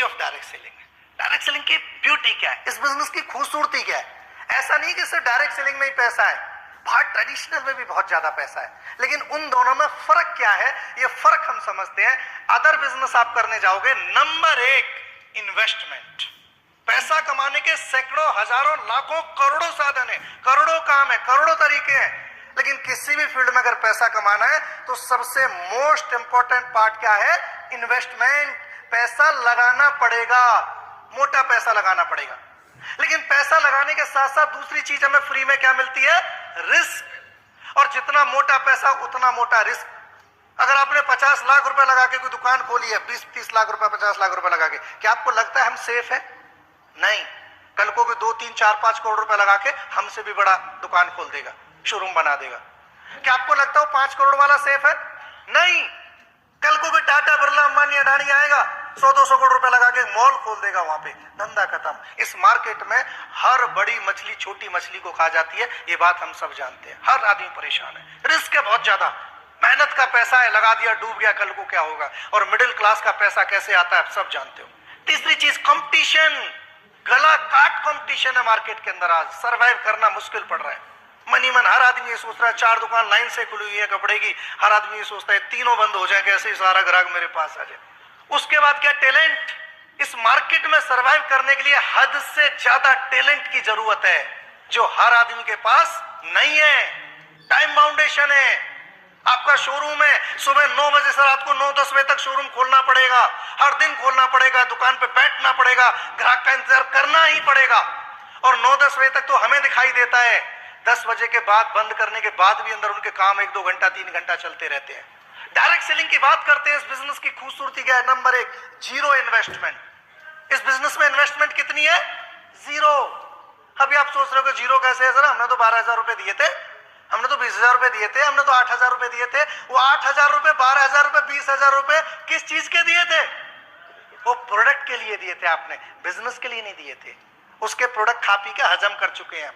Beauty of direct selling है। Direct selling की beauty क्या है, इस बिजनेस की खूबसूरती क्या है? ऐसा नहीं कि सिर्फ डायरेक्ट सेलिंग में ही पैसा है, बाहर ट्रेडिशनल में भी बहुत ज्यादा पैसा है, लेकिन उन दोनों में फर्क क्या है, ये फर्क हम समझते हैं। अदर बिजनेस आप करने जाओगे, नंबर एक इन्वेस्टमेंट। पैसा कमाने के सैकड़ों, हजारों, लाखों, करोड़ों साधन है, करोड़ों काम है, करोड़ों तरीके हैं, लेकिन किसी भी फील्ड में अगर पैसा कमाना है तो सबसे मोस्ट इंपॉर्टेंट पार्ट क्या है? इन्वेस्टमेंट। पैसा लगाना पड़ेगा, मोटा पैसा लगाना पड़ेगा। लेकिन पैसा लगाने के साथ साथ दूसरी चीज हमें फ्री में क्या मिलती है? रिस्क। और जितना मोटा पैसा उतना मोटा रिस्क। अगर आपने 50 लाख रुपए लगा के कोई दुकान खोली है, 20-30 लाख रुपए, 50 लाख रुपए लगा के, क्या आपको लगता है हम सेफ है? नहीं। कल को कोई 2-3-4-5 करोड़ रुपए लगा के हमसे भी बड़ा दुकान खोल देगा, शोरूम बना देगा। क्या आपको लगता है 5 करोड़ वाला सेफ है? नहीं। कल को कोई टाटा, बिरला, अंबानी, अडानी आएगा, 100-200 करोड़ रुपए लगा के मॉल खोल देगा, वहां पे धंधा खत्म। इस मार्केट में हर बड़ी मछली छोटी मछली को खा जाती है, ये बात हम सब जानते हैं। हर आदमी परेशान है, रिस्क है बहुत ज्यादा, मेहनत का पैसा है, लगा दिया डूब गया, कल को क्या होगा? और मिडिल क्लास का पैसा कैसे आता है आप सब जानते हो। तीसरी चीज कंपटीशन, गला काट कंपटीशन है मार्केट के अंदर। आज सरवाइव करना मुश्किल पड़ रहा है। मनी मन हर आदमी ये सोच रहा है, 4 दुकान लाइन से खुली हुई है कपड़े की, हर आदमी ये सोचता है तीनों बंद हो जाए, कैसे सारा ग्राहक मेरे पास आ जाए। उसके बाद क्या? टैलेंट। इस मार्केट में सरवाइव करने के लिए हद से ज्यादा टैलेंट की जरूरत है, जो हर आदमी के पास नहीं है। टाइम बाउंडेशन है। आपका शोरूम है, सुबह 9 बजे से रात को 9-10 बजे तक शोरूम खोलना पड़ेगा, हर दिन खोलना पड़ेगा, दुकान पे बैठना पड़ेगा, ग्राहक का इंतजार करना ही पड़ेगा। और 9-10 बजे तक तो हमें दिखाई देता है, 10 बजे के बाद बंद करने के बाद भी अंदर उनके काम 1-2 घंटा 3 घंटा चलते रहते हैं। डायरेक्ट सेलिंग की बात करते हैं, इस बिजनेस की खूबसूरती क्या है? Number 1, zero investment. इस बिजनेस में इन्वेस्टमेंट कितनी है? जीरो। अभी आप सोच रहे हो कि जीरो कैसे है? सर हमने तो 12,000 रुपए दिए थे, हमने तो 20,000 रुपए दिए थे, हमने तो 8,000 रुपए दिए थे। वो 8,000 रुपए, 12,000 रुपए, 20,000 रुपए किस चीज के दिए थे? वो प्रोडक्ट के लिए दिए थे आपने, बिजनेस के लिए नहीं दिए थे। उसके प्रोडक्ट खा पी के हजम कर चुके हैं।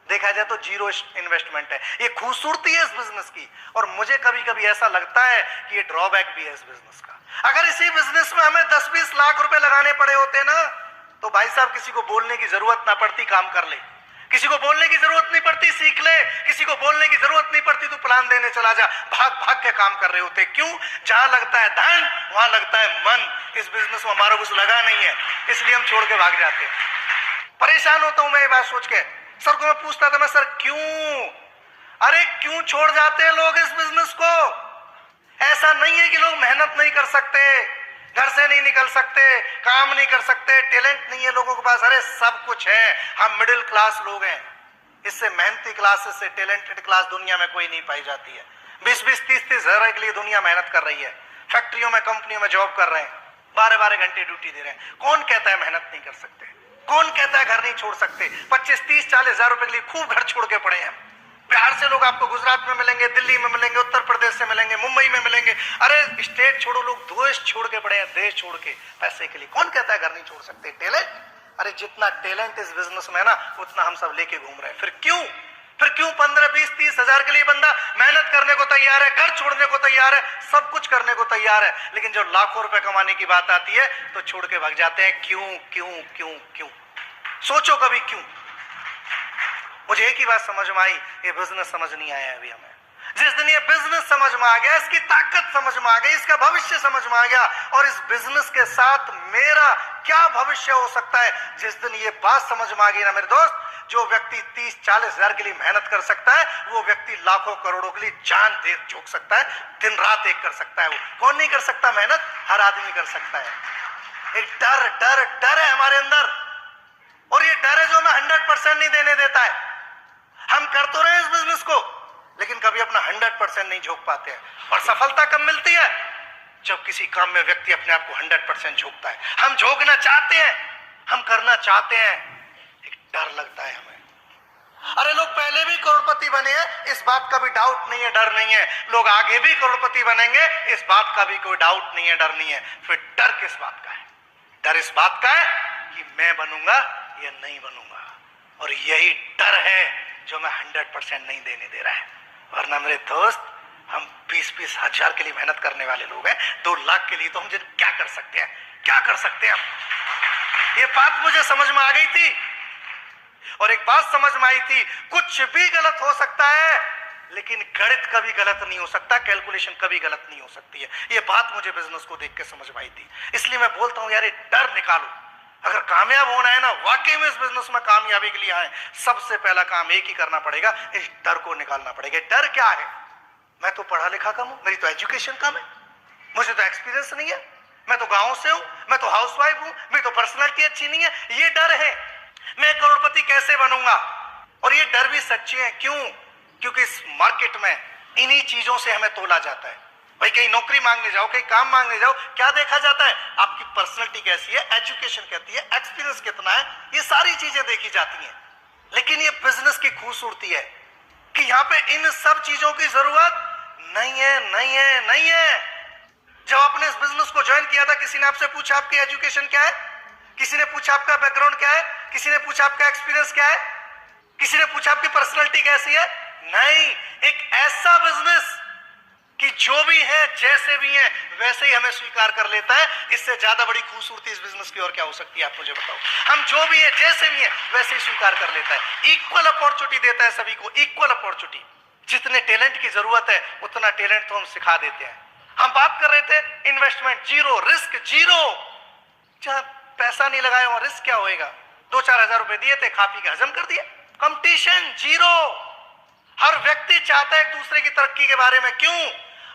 देखा जाए तो जीरो इन्वेस्टमेंट है। ये खूबसूरती है इस बिजनेस की। और मुझे कभी कभी ऐसा लगता है कि ये ड्रॉबैक भी है इस बिजनेस का। अगर इसी बिजनेस में हमें 10-20 लाख रुपए लगाने पड़े होते ना, तो भाई साहब किसी को बोलने की जरूरत ना पड़ती, काम कर ले। किसी को बोलने की जरूरत नहीं पड़ती, सीख ले। किसी को बोलने की जरूरत नहीं पड़ती, तू प्लान देने चला जा। भाग भाग के काम कर रहे होते। क्यों? जहां लगता है धन, वहां लगता है मन। इस बिजनेस में हमारा कुछ लगा नहीं है, इसलिए हम छोड़ के भाग जाते हैं। परेशान होता हूं मैं ये बात सोच के। सर को मैं पूछता था, मैं सर क्यों, अरे क्यों छोड़ जाते हैं लोग इस बिजनेस को? ऐसा नहीं है कि लोग मेहनत नहीं कर सकते, घर से नहीं निकल सकते, काम नहीं कर सकते, टैलेंट नहीं है लोगों के पास। अरे सब कुछ है। हम मिडिल क्लास लोग हैं। इससे मेहनती क्लास, इससे टैलेंटेड क्लास दुनिया में कोई नहीं पाई जाती है। 20-20, 30-30 हजार के लिए दुनिया मेहनत कर रही है। फैक्ट्रियों में, कंपनियों में जॉब कर रहे हैं, 12-12 घंटे ड्यूटी दे रहे हैं। कौन कहता है मेहनत नहीं कर सकते? कौन कहता है घर नहीं छोड़ सकते? 25-30-40 हजार रुपए के लिए खूब घर छोड़ के पड़े हैं। बिहार से लोग आपको गुजरात में मिलेंगे, दिल्ली में मिलेंगे, उत्तर प्रदेश से मिलेंगे, मुंबई में मिलेंगे। अरे स्टेट छोड़ो, लोग देश छोड़ के पड़े हैं, देश छोड़ के पैसे के लिए। कौन कहता है घर नहीं छोड़ सकते? टैलेंट। अरे जितना टैलेंट इस बिजनेस में है ना, उतना हम सब लेके घूम रहे हैं। फिर क्यों 15-20-30 हजार के लिए बंदा मेहनत करने को तैयार है, घर छोड़ने को तैयार है, सब कुछ करने को तैयार है, लेकिन जब लाखों रुपए कमाने की बात आती है तो छोड़ के भाग जाते हैं। क्यों क्यों क्यों क्यों? सोचो कभी क्यों? मुझे एक ही बात समझ में आई, ये बिजनेस समझ नहीं आया अभी हमें। जिस दिन ये बिजनेस समझ में आ गया, इसकी ताकत समझ में आ गई, इसका भविष्य समझ में आ गया, और इस बिजनेस के साथ मेरा क्या भविष्य हो सकता है, जिस दिन ये बात समझ में आ गई ना मेरे दोस्त, जो व्यक्ति 30-40 हजार के लिए मेहनत कर सकता है, वो व्यक्ति लाखों करोड़ों के लिए जान दे झोंक सकता है, दिन रात एक कर सकता है। वो कौन नहीं कर सकता मेहनत? हर आदमी कर सकता है। एक डर डर डर है हमारे अंदर, और ये डर है जो हमें 100% नहीं देने देता है। हम कर तो रहे हैं इस बिजनेस को, लेकिन कभी अपना 100% नहीं झोंक पाते हैं। और सफलता कब मिलती है? जब किसी काम में व्यक्ति अपने आप को 100% झोंकता है। हम झोंकना चाहते हैं, हम करना चाहते हैं, एक डर लगता है हमें। अरे लोग पहले भी करोड़पति बने हैं, इस बात का भी डाउट नहीं है, डर नहीं है। लोग आगे भी करोड़पति बनेंगे, इस बात का भी कोई डाउट नहीं है, डर नहीं है। फिर डर किस बात का है? डर इस बात का है कि मैं बनूंगा या नहीं बनूंगा, और यही डर है जो मैं 100% नहीं देने दे रहा है। वरना मेरे दोस्त, हम 20-20 हजार के लिए मेहनत करने वाले लोग हैं। 2 लाख के लिए तो हम क्या कर सकते हैं? क्या कर सकते हैं हम। ये बात मुझे समझ में आ गई थी, और एक बात समझ में आई थी, कुछ भी गलत हो सकता है लेकिन गणित कभी गलत नहीं हो सकता, कैलकुलेशन कभी गलत नहीं हो सकती है। ये बात मुझे बिजनेस को देख के समझ में आई थी। इसलिए मैं बोलता हूं यार, ये डर निकालो। अगर कामयाब होना है ना, वाकई में इस बिजनेस में कामयाबी के लिए आए, सबसे पहला काम एक ही करना पड़ेगा, इस डर को निकालना पड़ेगा। डर क्या है? मैं तो पढ़ा लिखा कम हूं, मेरी तो एजुकेशन कम है, मुझे तो एक्सपीरियंस नहीं है, मैं तो गांव से हूं, मैं तो हाउसवाइफ हूं, मेरी तो पर्सनैलिटी अच्छी नहीं है। ये डर है, मैं करोड़पति कैसे बनूंगा। और ये डर भी सच्चे हैं। क्यों? क्योंकि इस मार्केट में इन्हीं चीजों से हमें तोला जाता है। भाई कहीं नौकरी मांगने जाओ, कहीं काम मांगने जाओ, क्या देखा जाता है? आपकी पर्सनैलिटी कैसी है, एजुकेशन कहती है, एक्सपीरियंस कितना है, ये सारी चीजें देखी जाती हैं। लेकिन ये बिजनेस की खूबसूरती है कि यहां पे इन सब चीजों की जरूरत नहीं है, नहीं है, नहीं है। जब आपने इस बिजनेस को ज्वाइन किया था, किसी ने आपसे पूछा आपकी एजुकेशन क्या है? किसी ने पूछा आपका बैकग्राउंड क्या है? किसी ने पूछा आपका एक्सपीरियंस क्या है? किसी ने पूछा आपकी पर्सनैलिटी कैसी है? नहीं। एक ऐसा बिजनेस कि जो भी है, जैसे भी है, वैसे ही हमें स्वीकार कर लेता है। इससे ज्यादा बड़ी खूबसूरती इस बिजनेस की और क्या हो सकती है? आप मुझे बताओ। हम जो भी है, जैसे भी है, वैसे ही स्वीकार कर लेता है। इक्वल अपॉर्चुनिटी देता है सभी को, इक्वल अपॉर्चुनिटी। जितने टैलेंट की जरूरत है उतना टैलेंट तो हम सिखा देते हैं। हम बात कर रहे थे इन्वेस्टमेंट जीरो, रिस्क जीरो। जहां पैसा नहीं लगाया वहां रिस्क क्या होएगा? 2-4 हजार रुपए दिए थे, खा पी के हजम कर दिया। Competition zero. हर व्यक्ति चाहता है एक दूसरे की तरक्की के बारे में। क्यों?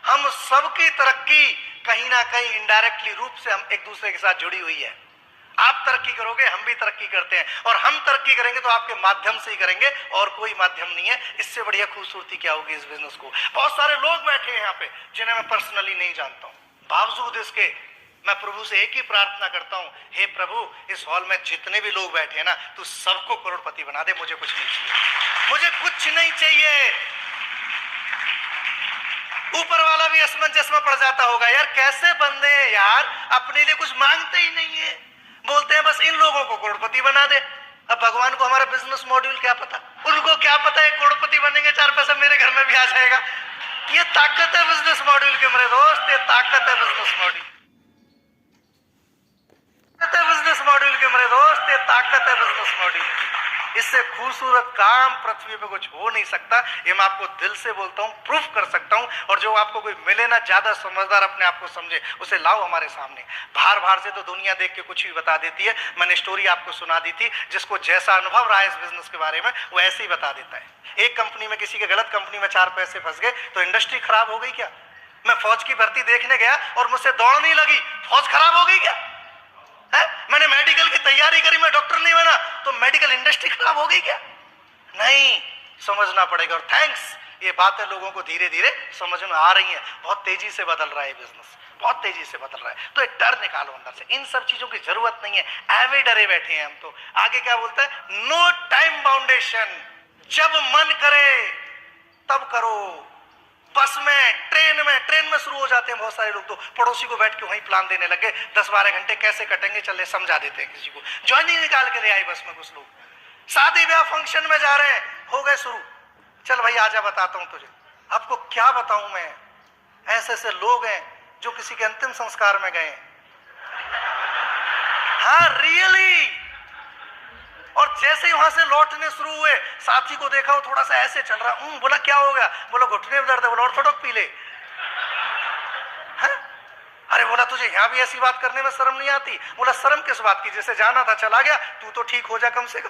हम सबकी तरक्की कहीं ना कहीं इनडायरेक्टली रूप से हम एक दूसरे के साथ जुड़ी हुई है। आप तरक्की करोगे, हम भी तरक्की करते हैं, और हम तरक्की करेंगे तो आपके माध्यम से ही करेंगे, और कोई माध्यम नहीं है। इससे बढ़िया खूबसूरती क्या होगी इस बिजनेस को? बहुत सारे लोग बैठे हैं यहाँ पे जिन्हें मैं पर्सनली नहीं जानता हूं। बावजूद इसके मैं प्रभु से एक ही प्रार्थना करता हूं, हे प्रभु, इस हॉल में जितने भी लोग बैठे हैं ना, तू सबको करोड़पति बना दे। मुझे कुछ नहीं चाहिए, मुझे कुछ नहीं चाहिए। ऊपर वाला भी असमंजस में पड़ जाता होगा, यार कैसे बंदे हैं यार, अपने लिए कुछ मांगते ही नहीं है, बोलते हैं बस इन लोगों को करोड़पति बना दे। अब भगवान को हमारा बिजनेस मॉड्यूल क्या पता? उनको क्या पता है करोड़पति बनेंगे, 4 पैसा मेरे घर में भी आ जाएगा। ये ताकत है बिजनेस मॉड्यूल की मेरे दोस्त, ये ताकत है बिजनेस मॉड्यूल, बिजनेस मॉड्यूल के मेरे दोस्त, ये ताकत है बिजनेस मॉड्यूल की। इससे खूबसूरत काम पृथ्वी पे कुछ हो नहीं सकता। ये मैं आपको दिल से बोलता हूँ, प्रूफ कर सकता हूँ। और जो आपको कोई मिले ना ज्यादा समझदार अपने आप को समझे, उसे लाओ हमारे सामने। बाहर बाहर से तो दुनिया देख के कुछ भी बता देती है। मैंने स्टोरी आपको सुना दी थी, जिसको जैसा अनुभव रहा है इस बिजनेस के बारे में वो ऐसे ही बता देता है। एक कंपनी में, किसी के गलत कंपनी में 4 पैसे फंस गए तो इंडस्ट्री खराब हो गई क्या? मैं फौज की भर्ती देखने गया और मुझसे दौड़ नहीं लगी, फौज खराब हो गई क्या? मैंने मेडिकल की तैयारी करी, मैं डॉक्टर नहीं बना, तो मेडिकल इंडस्ट्री खराब हो गई क्या? नहीं, समझना पड़ेगा। और थैंक्स, ये बातें लोगों को धीरे धीरे समझ में आ रही हैं। बहुत तेजी से बदल रहा है बिजनेस, बहुत तेजी से बदल रहा है। तो एक डर निकालो अंदर से, इन सब चीजों की जरूरत नहीं है। एवे डरे बैठे हैं हम तो। आगे क्या बोलता है? नो टाइम बाउंडेशन, जब मन करे तब करो। बस में, ट्रेन में शुरू हो जाते हैं बहुत सारे लोग, तो पड़ोसी को बैठ के वहीं प्लान देने लगे, 10-12 घंटे कैसे कटेंगे चले समझा देते हैं किसी को। ज्वाइनिंग निकाल के ले आए बस में कुछ लोग। शादी ब्याह फंक्शन में जा रहे हैं, हो गए शुरू, चल भाई आजा बताता हूं तुझे। आपको क्या बताऊं मैं, ऐसे ऐसे लोग हैं जो किसी के अंतिम संस्कार में गए। हाँ रियली। और जैसे ही वहां से लौटने शुरू हुए, साथी को देखा वो थोड़ा सा ऐसे चल रहा, बोला क्या हो गया? बोला घुटने में दर्द है। बोला ऑर्थोडॉक्स पी ले। अरे बोला तुझे यहां भी ऐसी बात करने में शर्म नहीं आती? बोला शर्म किस बात की, जैसे जाना था चला गया, तू तो ठीक हो जा कम से कम।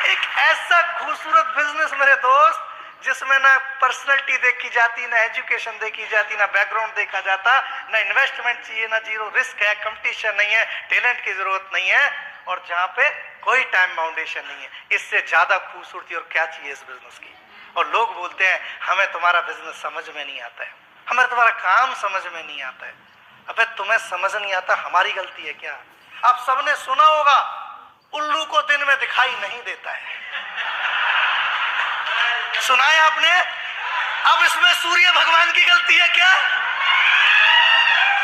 एक ऐसा खूबसूरत बिजनेस मेरे दोस्त, जिसमें ना पर्सनैलिटी देखी जाती, ना एजुकेशन देखी जाती, ना बैकग्राउंड देखा जाता, ना इन्वेस्टमेंट चाहिए, ना जीरो रिस्क है, कंपटीशन नहीं है, टैलेंट की जरूरत नहीं है, और जहां पे कोई टाइम बाउंडेशन नहीं है। इससे ज्यादा खूबसूरती और क्या चाहिए इस बिजनेस की? और लोग बोलते हैं हमें तुम्हारा बिजनेस समझ में नहीं आता है, हमें तुम्हारा काम समझ में नहीं आता है। अबे तुम्हें समझ नहीं आता, हमारी गलती है क्या? आप सबने सुना होगा, उल्लू को दिन में दिखाई नहीं देता है, सुना है आपने? अब इसमें सूर्य भगवान की गलती है क्या?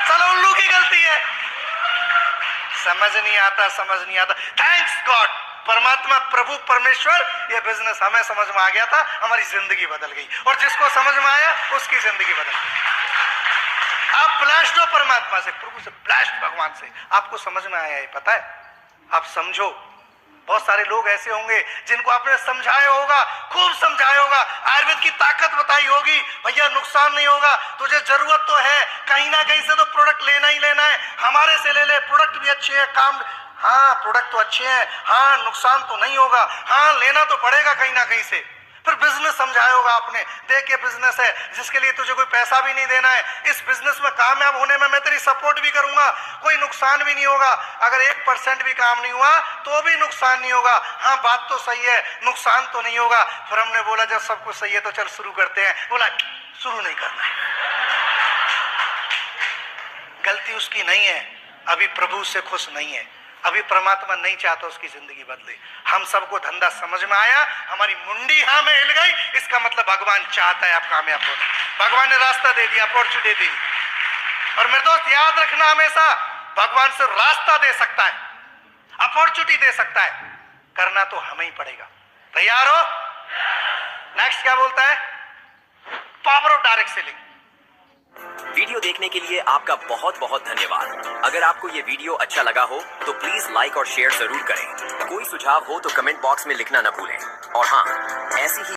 चलो उल्लू की गलती है। समझ नहीं आता, समझ नहीं आता। थैंक्स गॉड, परमात्मा, प्रभु परमेश्वर, ये बिजनेस हमें समझ में आ गया था, हमारी जिंदगी बदल गई, और जिसको समझ में आया उसकी जिंदगी बदल गई। आप ब्लास्ट हो परमात्मा से, प्रभु से ब्लास्ट, भगवान से। आपको समझ में आया है, पता है? आप समझो। बहुत सारे लोग ऐसे होंगे जिनको आपने समझाया होगा, खूब समझाया होगा, आयुर्वेद की ताकत बताई होगी, भैया नुकसान नहीं होगा, तुझे जरूरत तो है, कहीं ना कहीं से तो प्रोडक्ट लेना ही लेना है, हमारे से ले ले, प्रोडक्ट भी अच्छे हैं, काम, हाँ प्रोडक्ट तो अच्छे हैं, हाँ नुकसान तो नहीं होगा, हाँ लेना तो पड़ेगा कहीं ना कहीं से। फिर बिजनेस समझाया होगा आपने, देख ये बिजनेस है जिसके लिए तुझे कोई पैसा भी नहीं देना है, इस बिजनेस में कामयाब होने में मैं तेरी सपोर्ट भी करूंगा, कोई नुकसान भी नहीं होगा, अगर 1% भी काम नहीं हुआ तो भी नुकसान नहीं होगा, हाँ बात तो सही है, नुकसान तो नहीं होगा। फिर हमने बोला जब सब कुछ सही है तो चल शुरू करते हैं, बोला शुरू नहीं करना है। गलती उसकी नहीं है, अभी प्रभु से खुश नहीं है, अभी परमात्मा नहीं चाहता उसकी जिंदगी बदले। हम सबको धंधा समझ में आया, हमारी मुंडी हाँ में हिल गई, इसका मतलब भगवान चाहता है आप कामयाब होना, भगवान ने रास्ता दे दिया, अपॉर्चुनिटी दी। और मेरे दोस्त याद रखना हमेशा, भगवान सिर्फ रास्ता दे सकता है, अपॉर्चुनिटी दे सकता है, करना तो हमें ही पड़ेगा। तैयार हो? नेक्स्ट क्या बोलता है? Power of direct selling. Video देखने के लिए आपका बहुत बहुत धन्यवाद। अगर आपको ये वीडियो अच्छा लगा हो तो प्लीज लाइक और शेयर जरूर करें। कोई सुझाव हो तो कमेंट बॉक्स में लिखना न भूलें। और हाँ, ऐसी ही